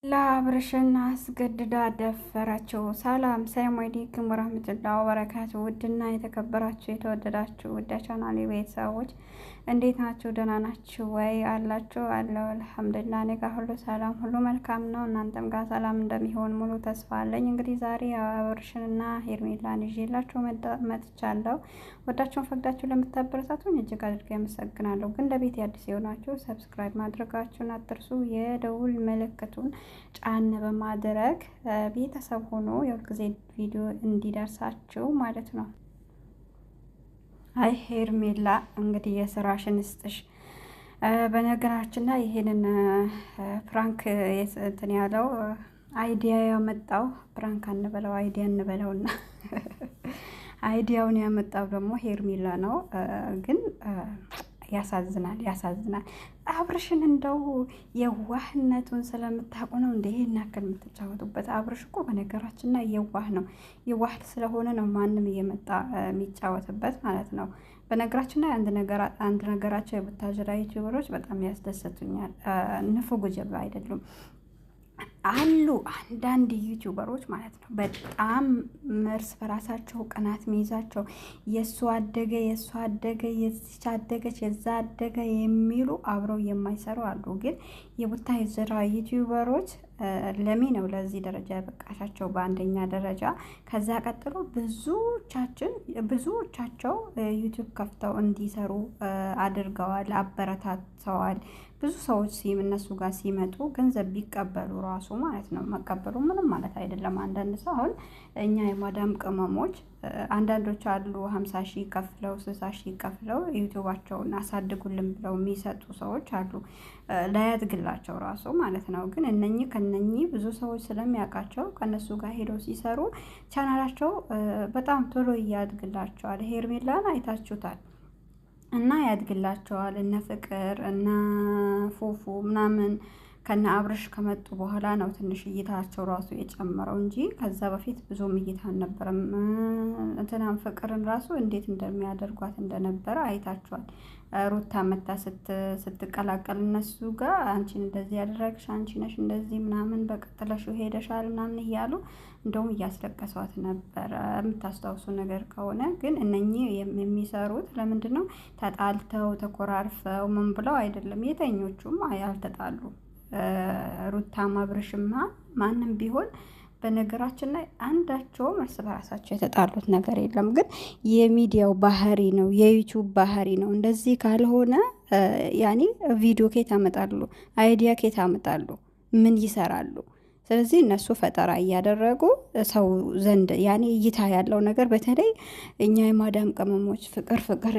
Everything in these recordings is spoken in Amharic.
ለአብርሽና አስገድዳ ደፈራቸው። ሰላም ሰላም አለይኩም ወራህመቱላሂ ወበረካቱ። ውድና የተከበራችሁ የተወደዳችሁ ውድ ቻናሌ ቤተሰቦች እንዴት ናችሁ? ደህና ናችሁ ወይ? አላችሁ አለው። አልሐምዱሊላህ እኔ ጋር ሁሉ ሰላም ሁሉ መልካም ነው። እናንተም ጋር ሰላም እንደሚሆን ሙሉ ተስፋ አለኝ። እንግዲህ ዛሬ አብርሽንና ሄርሜላን ይዤላችሁ መጥቻለሁ። ወዳችሁን ፈቅዳችሁ ለምታበረታቱኝ እጅግ አድርጌ አመሰግናለሁ። ግን ለቤት አዲስ የሆናችሁ ሰብስክራይብ ማድረጋችሁን አትርሱ። የደውል ምልክቱን ጫን በማድረግ ቤተሰብ ሆኖ የሁልጊዜ ቪዲዮ እንዲደርሳችሁ ማለት ነው። አይ ሄርሜላ እንግዲህ የስራሽን ስጥሽ። በነገራችን ላይ ይሄንን ፕራንክ እንትን ያለው አይዲያ ያመጣው ፕራንክ አንበለው አይዲያ እንበለውና አይዲያውን ያመጣው ደግሞ ሄርሜላ ነው። ግን ያሳዝናል። አብርሽን እንደው የዋህነቱን ስለምታውቁ ነው እንደ ይሄን ያክል የምትጫወቱበት። አብርሽ እኮ በነገራችን ላይ የዋህ ነው። የዋህ ስለሆነ ነው ማንም እየመጣ የሚጫወትበት ማለት ነው። በነገራችን ላይ አንድ ነገራቸው የቡታጅራ ዩቲዩበሮች በጣም ያስደሰቱኛል። ንፉግ ጀባ አይደሉም አሉ አንዳንድ ዩቲዩበሮች ማለት ነው። በጣም እርስ በራሳቸው ቅናት ሚይዛቸው የእሱ አደገ የዚች አደገች የዛ አደገ የሚሉ አብረው የማይሰሩ አሉ። ግን የቡታጅራ ዩቲዩበሮች ለሚ ነው ለዚህ ደረጃ ያበቃሻቸው በአንደኛ ደረጃ። ከዛ ቀጥሎ ብዙዎቻቸው ዩቲዩብ ከፍተው እንዲሰሩ አድርገዋል፣ አበረታተዋል። ብዙ ሰዎች እነሱ ጋር ሲመጡ ገንዘብ ቢቀበሉ ራሱ ማለት ነው። መቀበሉ ምንም ማለት አይደለም። አንዳንድ ሰው አሁን እኛ የማዳም ቅመሞች አንዳንዶች አሉ 50 ሺህ ከፍለው 60 ሺህ ከፍለው ዩቲዩባቸውን አሳድጉልን ብለው የሚሰጡ ሰዎች አሉ፣ ላያድግላቸው ራሱ ማለት ነው። ግን ከነኚህ ብዙ ሰዎች ስለሚያውቃቸው ከነሱ ጋር ሄደው ሲሰሩ ቻናላቸው በጣም ቶሎ እያድግላቸዋል። ሄርሜላን አይታችሁታል እና ያድግላቸዋል። እነ ፍቅር እና ፉፉ ምናምን ከነ አብርሽ ከመጡ በኋላ ነው ትንሽ እይታቸው ራሱ የጨመረው እንጂ ከዛ በፊት ብዙም እይታ አልነበረም። እንትናም ፍቅርን ራሱ እንዴት እንደሚያደርጓት እንደነበረ አይታችኋል። ሩታ መታ ስትቀላቀል እነሱ ጋር አንቺን እንደዚህ ያደረግሽ አንቺ ነሽ እንደዚህ ምናምን በቀጥለሽ ሄደሻል ምናምን እያሉ እንደውም እያስለቀሷት ነበረ፣ የምታስታውሱ ነገር ከሆነ። ግን እነኚህ የሚሰሩት ለምንድን ነው? ተጣልተው ተኮራርፈው ምን ብለው አይደለም። የተኞቹም ያልተጣሉ ሩታም አብርሽማ ማንም ቢሆን በነገራችን ላይ አንዳቸውም እርስ በራሳቸው የተጣሉት ነገር የለም። ግን የሚዲያው ባህሪ ነው፣ የዩቲዩብ ባህሪ ነው። እንደዚህ ካልሆነ ያኔ ቪዲዮ ኬት ያመጣሉ? አይዲያ ኬት ያመጣሉ? ምን ይሰራሉ? ስለዚህ እነሱ ፈጠራ እያደረጉ ሰው ዘንድ ያኔ እይታ ያለው ነገር፣ በተለይ እኛ የማዳም ቅመሞች ፍቅር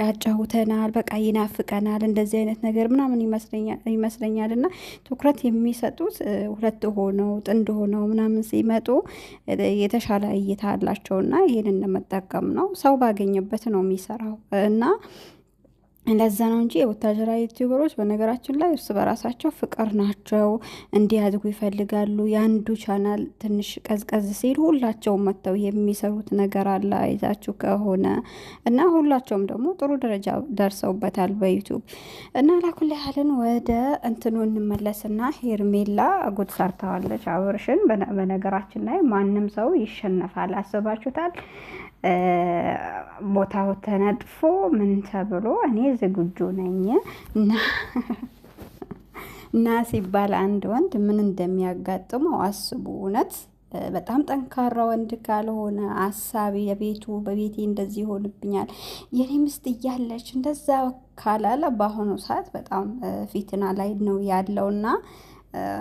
ያጫውተናል፣ በቃ ይናፍቀናል፣ እንደዚህ አይነት ነገር ምናምን ይመስለኛል። እና ትኩረት የሚሰጡት ሁለት ሆነው ጥንድ ሆነው ምናምን ሲመጡ የተሻለ እይታ አላቸውና ይሄንን ለመጠቀም ነው። ሰው ባገኘበት ነው የሚሰራው እና ለዛ ነው እንጂ የቡታጅራ ዩቲዩበሮች በነገራችን ላይ እርስ በራሳቸው ፍቅር ናቸው፣ እንዲያድጉ ይፈልጋሉ። የአንዱ ቻናል ትንሽ ቀዝቀዝ ሲል ሁላቸውም መጥተው የሚሰሩት ነገር አለ አይዛችሁ ከሆነ እና ሁላቸውም ደግሞ ጥሩ ደረጃ ደርሰውበታል በዩቲዩብ እና ላኩል ያህልን ወደ እንትኑ እንመለስና ሄርሜላ ጉድ ሰርተዋለች አብርሽን። በነገራችን ላይ ማንም ሰው ይሸነፋል፣ አስባችሁታል? ቦታው ተነጥፎ ምን ተብሎ እኔ ዝግጁ ነኝ እና ሲባል አንድ ወንድ ምን እንደሚያጋጥመው አስቡ። እውነት በጣም ጠንካራ ወንድ ካልሆነ አሳቢ በቤቴ እንደዚህ ይሆንብኛል የኔ ምስት እያለች እንደዛ ካላለ በአሁኑ ሰዓት በጣም ፊትና ላይ ነው ያለውና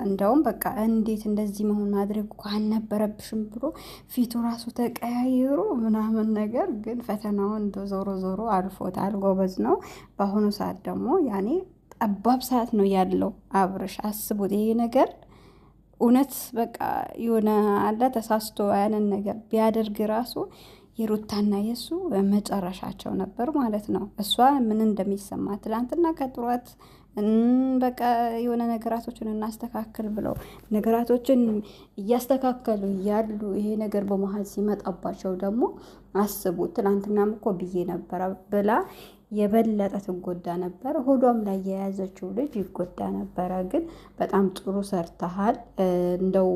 እንደውም በቃ እንዴት እንደዚህ መሆን ማድረግ እኮ አልነበረብሽም ብሎ ፊቱ ራሱ ተቀያይሮ ምናምን ነገር። ግን ፈተናውን ዞሮ አልፎታል። ጎበዝ ነው። በአሁኑ ሰዓት ደግሞ ያኔ ጠባብ ሰዓት ነው ያለው አብርሽ። አስቡት ይሄ ነገር እውነት በቃ የሆነ አለ ተሳስቶ ያንን ነገር ቢያደርግ ራሱ የሩታና የሱ መጨረሻቸው ነበር ማለት ነው። እሷ ምን እንደሚሰማ ትላንትና ከጥሯት በቃ የሆነ ነገራቶችን እናስተካክል ብለው ነገራቶችን እያስተካከሉ ያሉ ይሄ ነገር በመሀል ሲመጣባቸው ደግሞ አስቡ። ትላንትናም እኮ ብዬ ነበረ ብላ የበለጠ ትጎዳ ነበር። ሆዷም ላይ የያዘችው ልጅ ይጎዳ ነበረ። ግን በጣም ጥሩ ሰርተሃል። እንደው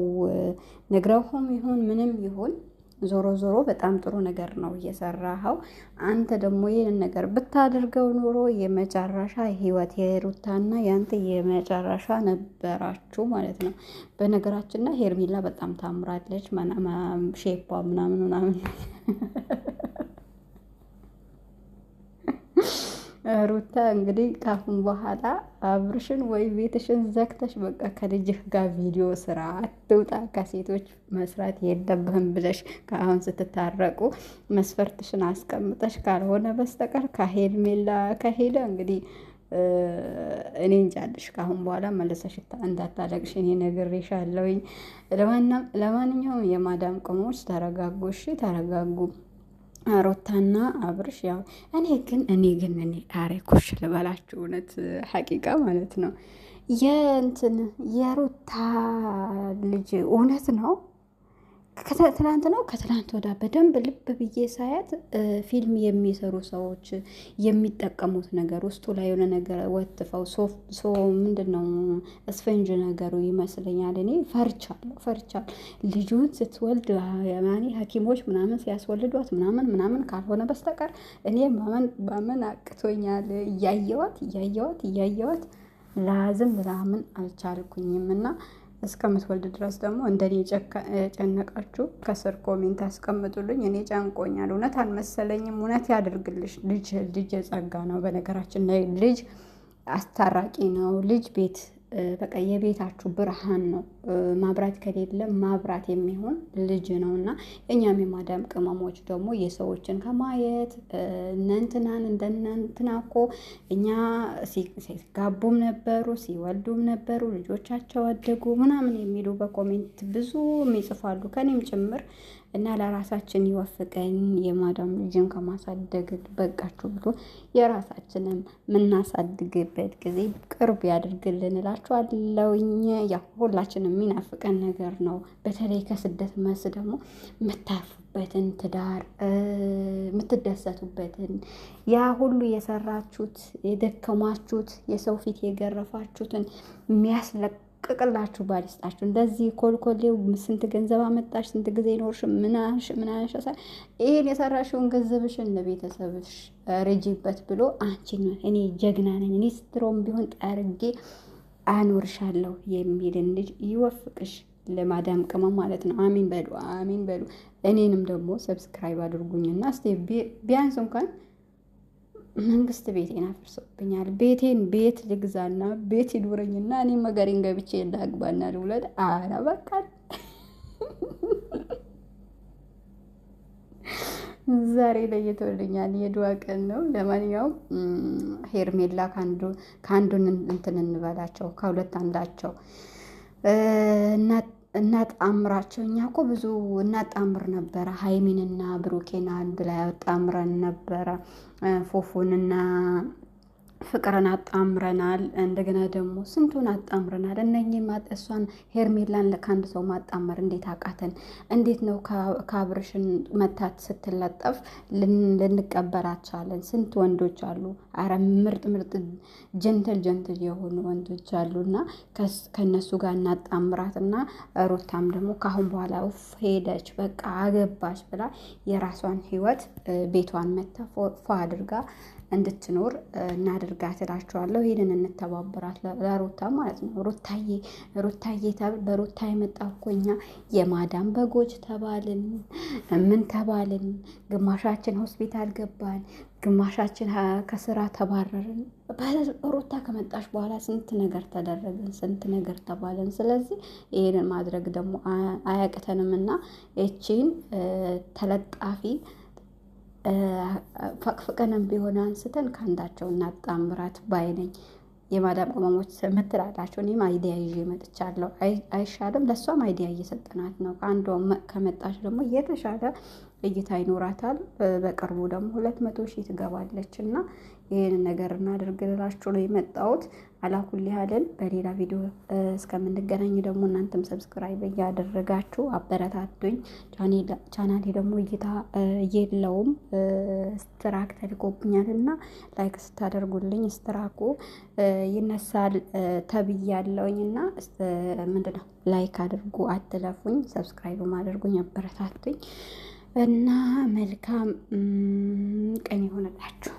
ነግረውም ይሁን ምንም ይሁን ዞሮ ዞሮ በጣም ጥሩ ነገር ነው እየሰራኸው። አንተ ደግሞ ይህንን ነገር ብታደርገው ኑሮ የመጨረሻ ህይወት የሩታና የአንተ የመጨረሻ ነበራችሁ ማለት ነው። በነገራችንና ሄርሜላ በጣም ታምራለች። ሼፓ ምናምን ምናምን ሩታ እንግዲህ ካሁን በኋላ አብርሽን ወይ ቤትሽን ዘግተሽ በቃ ከልጅህ ጋር ቪዲዮ ስራ፣ አትውጣ፣ ከሴቶች መስራት የለብህም ብለሽ ከአሁን ስትታረቁ መስፈርትሽን አስቀምጠሽ ካልሆነ በስተቀር ከሄርሜላ ከሄደ እንግዲህ እኔ እንጃልሽ ካሁን በኋላ መለሰሽ እንዳታለቅሽ እኔ ነግሬሻለሁኝ። ለማንኛውም የማዳም ቅሞች ተረጋጉ፣ እሺ ተረጋጉ። ሩታና አብርሽ ያው እኔ ታሪኩሽ ልበላችሁ እውነት ሐቂቃ ማለት ነው። የሩታ ልጅ እውነት ነው ከትላንት ነው ከትላንት ወዳ በደንብ ልብ ብዬ ሳያት ፊልም የሚሰሩ ሰዎች የሚጠቀሙት ነገር ውስጡ ላይ የሆነ ነገር ወትፈው ምንድን ነው እስፈንጅ ነገሩ ይመስለኛል። እኔ ፈርቻለሁ። ልጁን ስትወልድ ያማኒ ሐኪሞች ምናምን ሲያስወልዷት ምናምን ካልሆነ በስተቀር እኔ ማመን አቅቶኛል። እያየዋት ላዝም ላምን አልቻልኩኝም እና እስከምትወልድ ድረስ ደግሞ እንደኔ ጨነቃችሁ ከስር ኮሜንት አስቀምጡልኝ። እኔ ጨንቆኛል። እውነት አልመሰለኝም። እውነት ያደርግልሽ። ልጅ የጸጋ ነው። በነገራችን ላይ ልጅ አስታራቂ ነው። ልጅ ቤት በቃ የቤታችሁ ብርሃን ነው። ማብራት ከሌለ ማብራት የሚሆን ልጅ ነው እና እኛም የማዳም ቅመሞች ደግሞ የሰዎችን ከማየት እነንትናን እንደነንትና እኮ እኛ ሲጋቡም ነበሩ ሲወልዱም ነበሩ ልጆቻቸው አደጉ ምናምን የሚሉ በኮሜንት ብዙ ይጽፋሉ ከኔም ጭምር እና ለራሳችን ይወፍቀን። የማዳም ልጅን ከማሳደግ በቃችሁ ብሎ የራሳችንን የምናሳድግበት ጊዜ ቅርብ ያድርግልን እላችኋለሁኝ። ያው ሁላችንም የሚናፍቀን ነገር ነው። በተለይ ከስደት መስ ደግሞ የምታርፉበትን ትዳር የምትደሰቱበትን ያ ሁሉ የሰራችሁት የደከማችሁት የሰው ፊት የገረፋችሁትን የሚያስለቅቅላችሁ ባል ይስጣችሁ። እንደዚህ ኮልኮሌው ስንት ገንዘብ አመጣሽ፣ ስንት ጊዜ ኖርሽ፣ ምናሽ ይሄን የሰራሽውን ገንዘብሽን ለቤተሰብሽ ረጂበት ብሎ አንቺን እኔ ጀግና ነኝ እኔ ስትሮም ቢሆን ጠርጌ አኖርሻለሁ የሚልን ልጅ ይወፍቅሽ። ለማዳም ቅመም ማለት ነው። አሚን በሉ። እኔንም ደግሞ ሰብስክራይብ አድርጉኝና እስቲ ቢያንስ እንኳን መንግስት ቤቴን አፍርሶብኛል። ቤት ልግዛና ቤት ይዱረኝና እኔ መገሬን ገብቼ ላግባና ልውለድ። አረ በቃ ዛሬ ላይ የተወልኛል የድዋ ቀን ነው። ለማንኛውም ሄርሜላ ከአንዱን እንትን እንበላቸው ከሁለት አንዳቸው እናጣምራቸው። እኛ እኮ ብዙ እናጣምር ነበረ። ሀይሚንና ብሩኬን አንድ ላይ አጣምረን ነበረ። ፎፎንና ፍቅርን አጣምረናል። እንደገና ደግሞ ስንቱን አጣምረናል። እነኚህ እሷን ሄርሜላን ከአንድ ሰው ማጣመር እንዴት አቃተን? እንዴት ነው ከአብርሽን መታት ስትለጠፍ ልንቀበላት ቻለን? ስንት ወንዶች አሉ። አረ ምርጥ ጀንትል የሆኑ ወንዶች አሉና ከነሱ ጋር እናጣምራትና ሩታም ደግሞ ካሁን በኋላ ሄደች በቃ አገባች ብላ የራሷን ህይወት ቤቷን መታ ፏ አድርጋ እንድትኖር እናድርጋት እላችኋለሁ። ይሄንን እንተባበራት ለሩታ ማለት ነው። ሩታዬ በሩታ የመጣ እኮ እኛ የማዳም በጎች ተባልን። ምን ተባልን? ግማሻችን ሆስፒታል ገባን፣ ግማሻችን ከስራ ተባረርን። ሩታ ከመጣሽ በኋላ ስንት ነገር ተደረገን፣ ስንት ነገር ተባለን። ስለዚህ ይሄንን ማድረግ ደግሞ አያቅተንም እና እቺን ተለጣፊ ፈቅፍቀንም ቢሆን አንስተን ከአንዳቸው እናጣምራት ባይነኝ። የማዳም ቅመሞች ምትላላቸው። እኔም አይዲያ ይዤ መጥቻለሁ። አይሻልም? ለእሷም አይዲያ እየሰጠናት ነው። ከአንዷ ከመጣች ደግሞ የተሻለ እይታ ይኖራታል። በቅርቡ ደግሞ 200 ሺህ ትገባለች እና ይሄንን ነገር እናደርግላችሁ ነው የመጣሁት። አላኩል ያህልን በሌላ ቪዲዮ እስከምንገናኝ ደግሞ እናንተም ሰብስክራይብ እያደረጋችሁ አበረታቱኝ። ቻናሌ ደግሞ እይታ የለውም ስትራክ ተልኮብኛል እና ላይክ ስታደርጉልኝ ስትራኩ ይነሳል ተብያለሁኝ እና ምንድነው ላይክ አድርጉ፣ አትለፉኝ፣ ሰብስክራይብ አድርጉኝ፣ አበረታቱኝ እና መልካም ቀን ይሆንላችሁ።